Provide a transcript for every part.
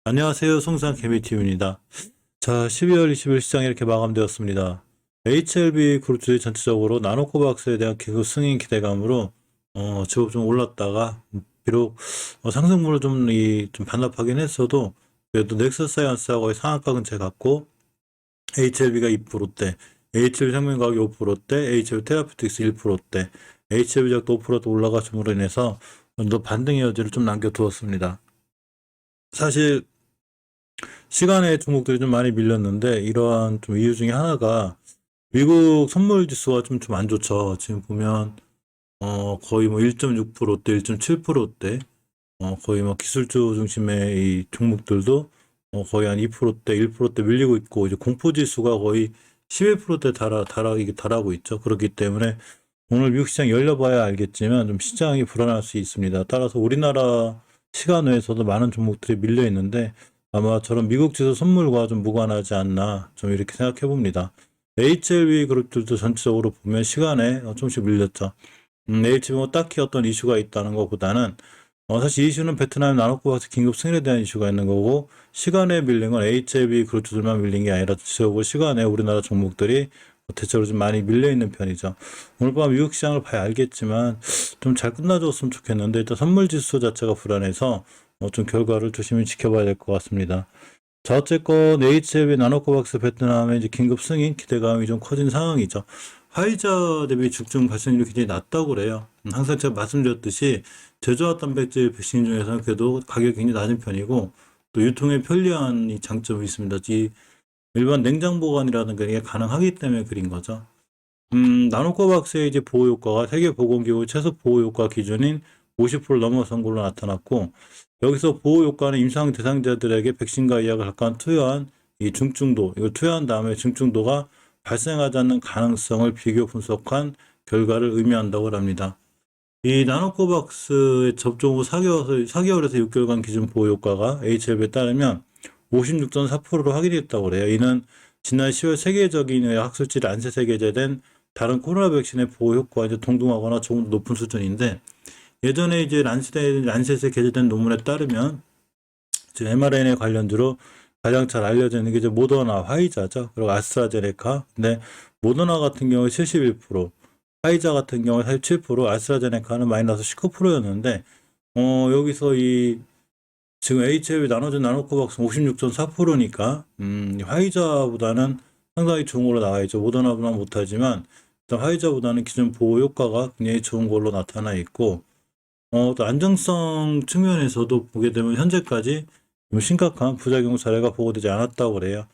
안녕하세요. 송산 개미TV입니다. 자, 12월 20일 시장이 이렇게 마감되었습니다. HLB 그룹주들이 전체적으로 나노코박스에 대한 기술 승인 기대감으로 제법 좀 올랐다가 비록 상승률을 좀 반납하긴 했어도 그래도 넥서사이언스하고 거의 상한가 근처에 갔고 HLB가 2%대, HLB 생명과학이 5%대, HLB 테라피틱스 1%대, HLB 작도 5% 올라가줌으로 인해서 더 반등의 여지를 좀 남겨두었습니다. 사실 시간에 종목들이 좀 많이 밀렸는데 이러한 좀 이유 중에 하나가 미국 선물 지수가 좀 안 좋죠. 지금 보면 거의 뭐 1.6%대, 1.7%대 거의 뭐 기술주 중심의 이 종목들도 거의 한 2%대, 1%대 밀리고 있고 이제 공포 지수가 거의 11%대 이게 달하고 있죠. 그렇기 때문에 오늘 미국 시장 열려봐야 알겠지만 좀 시장이 불안할 수 있습니다. 따라서 우리나라 시간 외에서도 많은 종목들이 밀려 있는데 아마 저런 미국 지수 선물과 좀 무관하지 않나 좀 이렇게 생각해 봅니다. HLB 그룹들도 전체적으로 보면 시간에 조금씩 밀렸죠. HLB 뭐 딱히 어떤 이슈가 있다는 것보다는 사실 이슈는 베트남 나노코박스 긴급 승인에 대한 이슈가 있는 거고 시간에 밀린 건 HLB 그룹들만 밀린 게 아니라 전체적으로 시간에 우리나라 종목들이 대체로 좀 많이 밀려 있는 편이죠. 오늘 밤 미국 시장을 봐야 알겠지만 좀 잘 끝나줬으면 좋겠는데 일단 선물 지수 자체가 불안해서 좀 결과를 조심히 지켜봐야 될 것 같습니다. 자, 어쨌건 HLB 나노코박스 베트남의 이제 긴급 승인 기대감이 좀 커진 상황이죠. 화이자 대비 죽증 발생률이 굉장히 낮다고 그래요. 항상 제가 말씀드렸듯이 제조화 단백질 백신 중에서는 그래도 가격이 굉장히 낮은 편이고 또 유통에 편리한 이 장점이 있습니다. 이 일반 냉장 보관이라든가 이게 가능하기 때문에 그린 거죠. 나노코박스의 이제 보호 효과가 세계보건기구 최소 보호 효과 기준인 50% 넘어선 걸로 나타났고, 여기서 보호 효과는 임상 대상자들에게 백신과 의약을 각각 투여한 이 중증도, 이걸 투여한 다음에 중증도가 발생하지 않는 가능성을 비교 분석한 결과를 의미한다고 합니다. 이 나노코박스의 접종 후 4개월에서 6개월간 기준 보호 효과가 HLB에 따르면 56.4%로 확인됐다고 그래요. 이는 지난 10월 세계적인 학술지 란셋에 게재된 다른 코로나 백신의 보호 효과와 이제 동등하거나 조금 높은 수준인데 예전에 이제 란셋에 게재된 논문에 따르면 지금 mRNA 관련주로 가장 잘 알려져 있는 게 이제 모더나, 화이자죠. 그리고 아스트라제네카. 근데 모더나 같은 경우에 71%, 화이자 같은 경우에 47%, 아스트라제네카는 마이너스 19%였는데 여기서 이 지금 HLB 나눠진 나노코박스 56.4%니까 화이자보다는 상당히 좋은 걸로 나와 있죠. 모더나보다 못하지만 일단 화이자보다는 기존 보호 효과가 굉장히 좋은 걸로 나타나 있고 또 안정성 측면에서도 보게 되면 현재까지 심각한 부작용 사례가 보고되지 않았다고 그래요.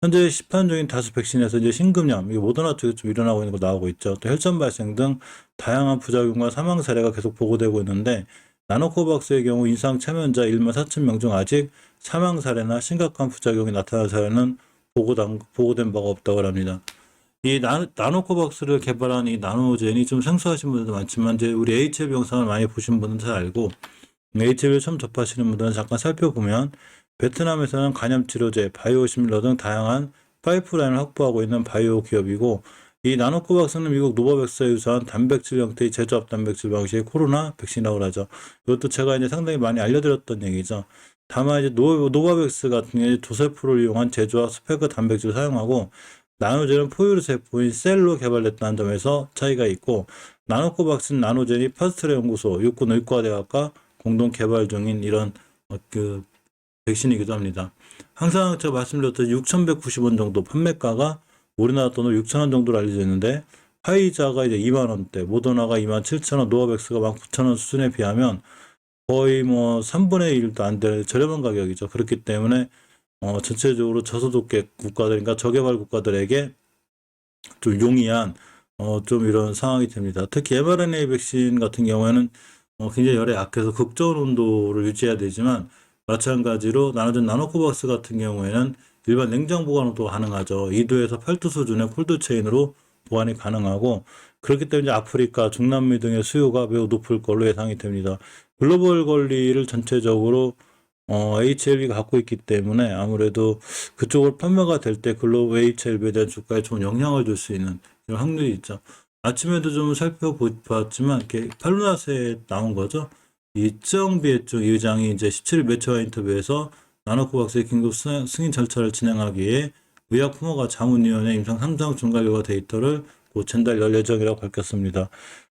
현재 시판 중인 다수 백신에서 이제 심근염, 이게 모더나 쪽에 좀 일어나고 있는 거 나오고 있죠. 또 혈전 발생 등 다양한 부작용과 사망 사례가 계속 보고되고 있는데 나노코박스의 경우 임상 참여자 1만 4천 명 중 아직 사망 사례나 심각한 부작용이 나타난 사례는 보고된 바가 없다고 합니다. 이 나노코박스를 개발한 이 나노젠이 좀 생소하신 분들도 많지만 이제 우리 HLB 영상을 많이 보신 분들은 잘 알고 HLB를 처음 접하시는 분들은 잠깐 살펴보면 베트남에서는 간염치료제, 바이오시밀러 등 다양한 파이프라인을 확보하고 있는 바이오 기업이고 이 나노코박스는 미국 노바백스에 유사한 단백질 형태의 제조합 단백질 방식의 코로나 백신이라고 하죠. 이것도 제가 이제 상당히 많이 알려드렸던 얘기죠. 다만 이제 노바백스 같은 경우에 조세포를 이용한 제조합 스페크 단백질을 사용하고 나노젠은 포유류 세포인 셀로 개발됐다는 점에서 차이가 있고 나노코박스는 나노젠이 파스트레 연구소, 육군의과대학과 공동 개발 중인 이런 그 백신이기도 합니다. 항상 제가 말씀드렸듯이 6,190원 정도 판매가가 우리나라 돈으로 6,000원 정도로 알려져 있는데 화이자가 이제 2만 원대, 모더나가 27,000원, 노바백스가 19,000원 수준에 비하면 거의 뭐 3분의 1도 안 될 저렴한 가격이죠. 그렇기 때문에 전체적으로 저소득 국가들, 그러니까 저개발 국가들에게 좀 용이한 좀 이런 상황이 됩니다. 특히 mRNA 백신 같은 경우에는 굉장히 열에 약해서 극저온 온도를 유지해야 되지만 마찬가지로 나눠진 나노코박스 같은 경우에는 일반 냉장 보관도 가능하죠. 2도에서 8도 수준의 콜드체인으로 보관이 가능하고 그렇기 때문에 아프리카, 중남미 등의 수요가 매우 높을 걸로 예상이 됩니다. 글로벌 권리를 전체적으로 HLB가 갖고 있기 때문에 아무래도 그쪽을 판매가 될 때 글로벌 HLB에 대한 주가에 좋은 영향을 줄 수 있는 이런 확률이 있죠. 아침에도 좀 살펴봤지만 이렇게 팔루나스에 나온 거죠. 이정비의 쪽 의장이 이제 17일 매체와 인터뷰에서 나노코박스의 긴급 승인 절차를 진행하기 위해 의약품허가 자문위원회 임상 3상 중간 결과 데이터를 곧 전달할 예정이라고 밝혔습니다.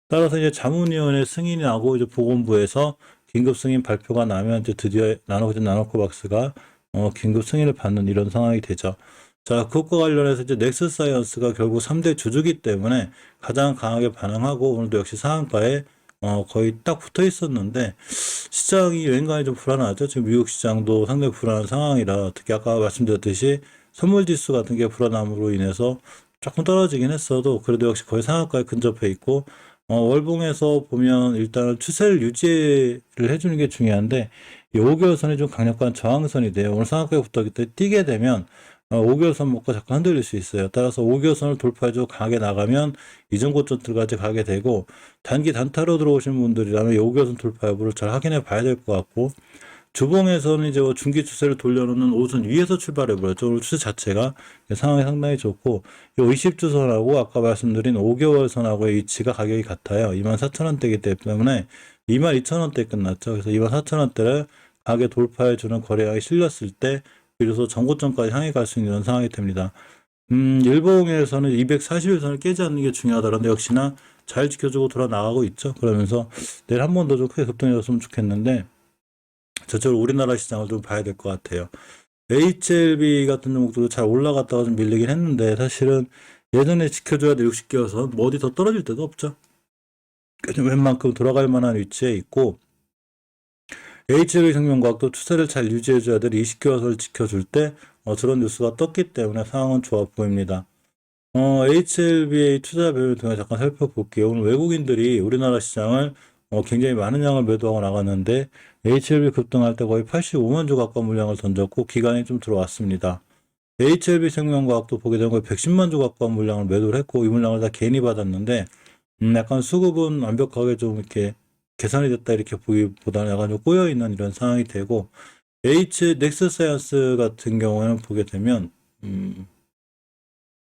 따라서 이제 자문위원회 승인이 나고 이제 보건부에서 긴급 승인 발표가 나면 이제 드디어 나노코박스가 긴급 승인을 받는 이런 상황이 되죠. 자, 그것과 관련해서 이제 넥스사이언스가 결국 3대 주주기 때문에 가장 강하게 반응하고 오늘도 역시 상한가에 거의 딱 붙어 있었는데 시장이 왠가에 좀 불안하죠. 지금 미국 시장도 상당히 불안한 상황이라 특히 아까 말씀드렸듯이 선물 지수 같은 게 불안함으로 인해서 조금 떨어지긴 했어도 그래도 역시 거의 상한가에 근접해 있고 월봉에서 보면 일단은 추세를 유지를 해주는 게 중요한데 이 5개월선이 좀 강력한 저항선이 돼요. 오늘 상한가에 붙었기 때문에 뛰게 되면 5개월선 먹고 자꾸 흔들릴 수 있어요. 따라서 5개월선을 돌파해주고 강하게 나가면 이전 고점들까지 가게 되고 단기 단타로 들어오신 분들이라면 5개월선 돌파 여부를 잘 확인해 봐야 될 것 같고 주봉에서는 이제 중기 추세를 돌려놓는 5선 위에서 출발해버렸죠. 오늘 추세 자체가 상황이 상당히 좋고 이 20주선하고 아까 말씀드린 5개월선하고의 위치가 가격이 같아요. 24,000원대이기 때문에 22,000원대 끝났죠. 그래서 24,000원대를 강하게 돌파해주는 거래량이 실렸을 때 비로소 전고점까지 향해 갈 수 있는 상황이 됩니다. 일봉에서는 241선을 깨지 않는 게 중요하다는데 역시나 잘 지켜주고 돌아 나가고 있죠. 그러면서 내일 한 번 더 좀 크게 급등해줬으면 좋겠는데 저쪽으로 우리나라 시장을 좀 봐야 될 것 같아요. HLB 같은 종목도 잘 올라갔다가 좀 밀리긴 했는데 사실은 예전에 지켜줘야 될 60개월선 뭐 어디 더 떨어질 데도 없죠. 웬만큼 돌아갈 만한 위치에 있고 HLB 생명과학도 추세를 잘 유지해줘야 될 20개월선을 지켜줄 때 저런 뉴스가 떴기 때문에 상황은 좋아 보입니다. HLB의 투자 배를 통해 잠깐 살펴볼게요. 오늘 외국인들이 우리나라 시장을 굉장히 많은 양을 매도하고 나갔는데 HLB 급등할 때 거의 85만 주 가까운 물량을 던졌고 기간이 좀 들어왔습니다. HLB 생명과학도 보게 되면 거의 110만 주 가까운 물량을 매도를 했고 이 물량을 다 개인이 받았는데 약간 수급은 완벽하게 좀 이렇게 계산이 됐다 이렇게 보기보다는 약간 좀 꼬여있는 이런 상황이 되고 넥스사이언스 같은 경우에는 보게 되면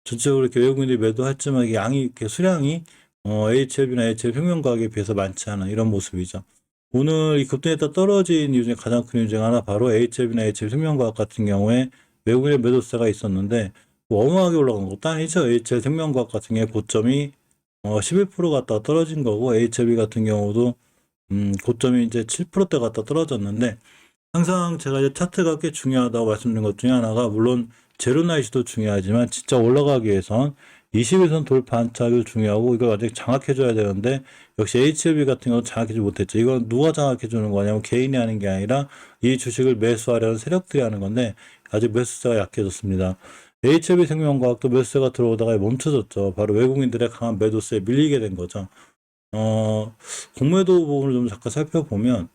전체적으로 이렇게 외국인들이 매도했지만 이게 양이 이렇게 수량이 HLB나 HL 평균가격에 비해서 많지 않은 이런 모습이죠. 오늘 이 급등했다 떨어진 이유 중에 가장 큰 이유 중에 하나 바로 HLB나 HL 생명과학 같은 경우에 외국인의 매도세가 있었는데 뭐 어마하게 올라간 것도 아니죠. HL 생명과학 같은 경우에 고점이 11% 갔다가 떨어진 거고 HLB 같은 경우도 고점이 이제 7%대 갔다 떨어졌는데 항상 제가 이제 차트가 꽤 중요하다고 말씀드린 것 중에 하나가 물론 제로나이트도 중요하지만 진짜 올라가기 위해선 21선 돌파 안착이 중요하고 이걸 아직 장악해줘야 되는데 역시 HLB 같은 경우는 장악해주지 못했죠. 이건 누가 장악해주는 거냐면 개인이 하는 게 아니라 이 주식을 매수하려는 세력들이 하는 건데 아직 매수세가 약해졌습니다. HLB 생명과학도 매수세가 들어오다가 멈춰졌죠. 바로 외국인들의 강한 매도세에 밀리게 된 거죠. 공매도 부분을 좀 잠깐 살펴보면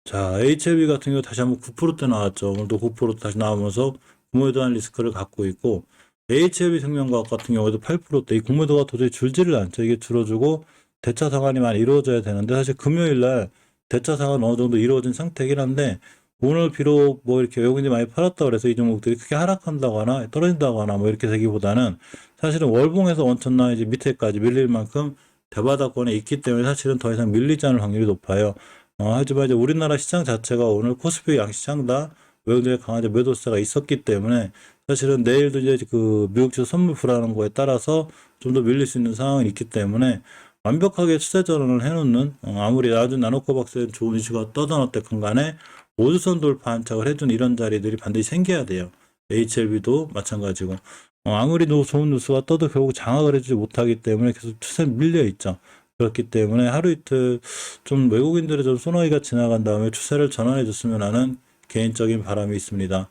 자, HLB 같은 경우 다시 한번 9%대 나왔죠. 오늘도 9% 다시 나오면서 공매도한 리스크를 갖고 있고 HLB 생명과학 같은 경우에도 8%대 이 공매도가 도저히 줄지를 않죠. 이게 줄어주고 대차 상환이 많이 이루어져야 되는데 사실 금요일날 대차 상환 어느 정도 이루어진 상태이긴 한데 오늘 비록 뭐 이렇게 외국인들이 많이 팔았다 그래서 이 종목들이 크게 하락한다거나 떨어진다거나 뭐 이렇게 되기보다는 사실은 월봉에서 원천나 이제 밑에까지 밀릴 만큼 대바닥권에 있기 때문에 사실은 더 이상 밀리지 않을 확률이 높아요. 하지만 이제 우리나라 시장 자체가 오늘 코스피 양시장 다 외국인들의 강한 매도세가 있었기 때문에 사실은 내일도 이제 그 미국 주식 선물 불안한 거에 따라서 좀 더 밀릴 수 있는 상황이 있기 때문에 완벽하게 추세 전환을 해놓는 아무리 나노코박스에 좋은 이슈가 떠다녔던 간에 5주선 돌파 안착을 해준 이런 자리들이 반드시 생겨야 돼요. HLB도 마찬가지고 아무리 좋은 뉴스가 떠도 결국 장악을 해주지 못하기 때문에 계속 추세 밀려 있죠. 그렇기 때문에 하루 이틀 좀 외국인들의 좀 소나기가 지나간 다음에 추세를 전환해 줬으면 하는 개인적인 바람이 있습니다.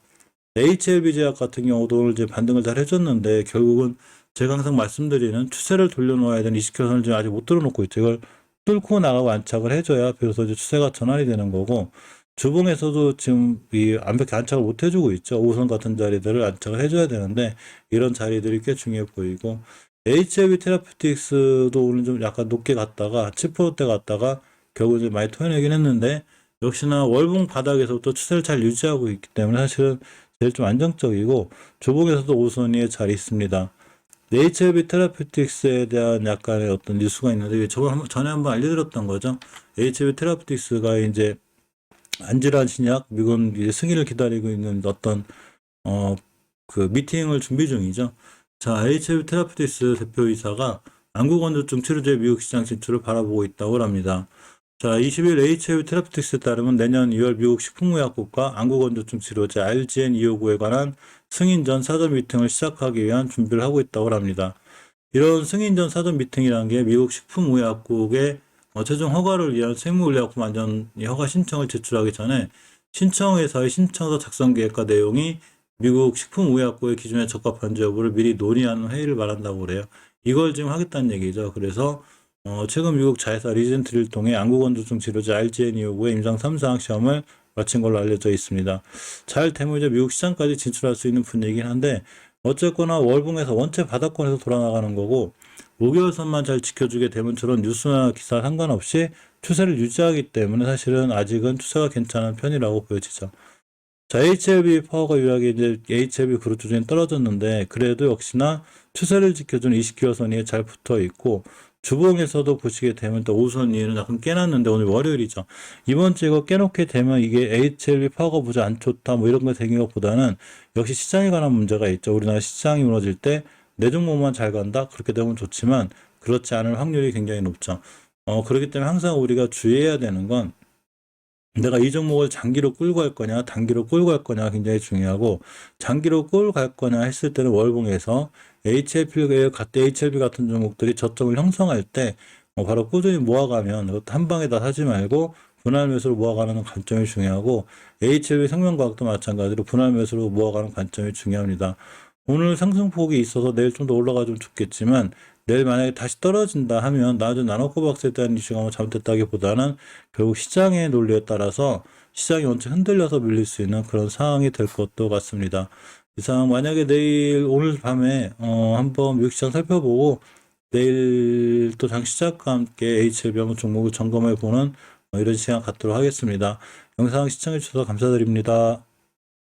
HLB 제약 같은 경우도 오늘 이제 반등을 잘 해줬는데 결국은 제가 항상 말씀드리는 추세를 돌려놓아야 되는 20개선을 지금 아직 못 들어놓고 있죠. 이걸 뚫고 나가고 안착을 해줘야 비로소 이제 추세가 전환이 되는 거고 주봉에서도 지금 이 완벽히 안착을 못 해주고 있죠. 5선 같은 자리들을 안착을 해줘야 되는데 이런 자리들이 꽤 중요해 보이고 HLB 테라퓨틱스도 오늘 좀 약간 높게 갔다가 7%대 갔다가 결국 이제 많이 토해내긴 했는데 역시나 월봉 바닥에서부터 추세를 잘 유지하고 있기 때문에 사실은 제일 좀 안정적이고 주봉에서도 5선 위에 잘 있습니다. HLB 테라퓨틱스에 대한 약간의 어떤 뉴스가 있는데 전에 한번 알려드렸던 거죠. HLB 테라퓨틱스가 이제 안질환 신약, 미국은 이제 승인을 기다리고 있는 어떤 그 미팅을 준비 중이죠. 자, HIV 테라피티스 대표이사가 안구건조증 치료제 미국 시장 진출을 바라보고 있다고 합니다. 자, 20일 HIV 테라피틱스에 따르면 내년 2월 미국 식품의약국과 안구건조증 치료제 RGN-259에 관한 승인 전 사전 미팅을 시작하기 위한 준비를 하고 있다고 합니다. 이런 승인 전 사전 미팅이라는 게 미국 식품의약국의 최종 허가를 위한 생물의약품 안전 허가 신청을 제출하기 전에 신청회사의 신청서 작성 계획과 내용이 미국 식품의약국의 기준에 적합한지 여부를 미리 논의하는 회의를 말한다고 그래요. 이걸 지금 하겠다는 얘기죠. 그래서 최근 미국 자회사 리젠트리를 통해 안구건조증 치료제 RGN-259의 임상 3상 시험을 마친 걸로 알려져 있습니다. 잘 되면 이제 미국 시장까지 진출할 수 있는 분야이긴 한데 어쨌거나 월봉에서 원체 바닥권에서 돌아나가는 거고 5개월 선만 잘 지켜주게 되면 저런 뉴스나 기사 상관없이 추세를 유지하기 때문에 사실은 아직은 추세가 괜찮은 편이라고 보여지죠. 자, HLB 파워가 유일하게 이제 HLB 그룹 주중에 떨어졌는데 그래도 역시나 추세를 지켜주는 20개월선이 잘 붙어 있고 주봉에서도 보시게 되면 또 5선 위에는 약간 깨놨는데 오늘 월요일이죠. 이번 주에 이거 깨놓게 되면 이게 HLB 파워가 보자 안 좋다 뭐 이런 거 생긴 것보다는 역시 시장에 관한 문제가 있죠. 우리나라 시장이 무너질 때 내 종목만 잘 간다? 그렇게 되면 좋지만 그렇지 않을 확률이 굉장히 높죠. 그렇기 때문에 항상 우리가 주의해야 되는 건 내가 이 종목을 장기로 끌고 갈 거냐, 단기로 끌고 갈 거냐 굉장히 중요하고, 장기로 끌고 갈 거냐 했을 때는 월봉에서 HLB 같은 종목들이 저점을 형성할 때 바로 꾸준히 모아가면 그것도 한 방에 다 사지 말고 분할 매수로 모아가는 관점이 중요하고, HLB 생명과학도 마찬가지로 분할 매수로 모아가는 관점이 중요합니다. 오늘 상승폭이 있어서 내일 좀 더 올라가주면 좋겠지만 내일 만약에 다시 떨어진다 하면 나중에 나노코박스에 대한 이슈가 뭐 잘못됐다기보다는 결국 시장의 논리에 따라서 시장이 원체 흔들려서 밀릴 수 있는 그런 상황이 될 것도 같습니다. 이상 만약에 내일 오늘 밤에 한번 미국 시장 살펴보고 내일 또 장 시작과 함께 HLB 한번 종목을 점검해 보는 이런 시간 갖도록 하겠습니다. 영상 시청해 주셔서 감사드립니다.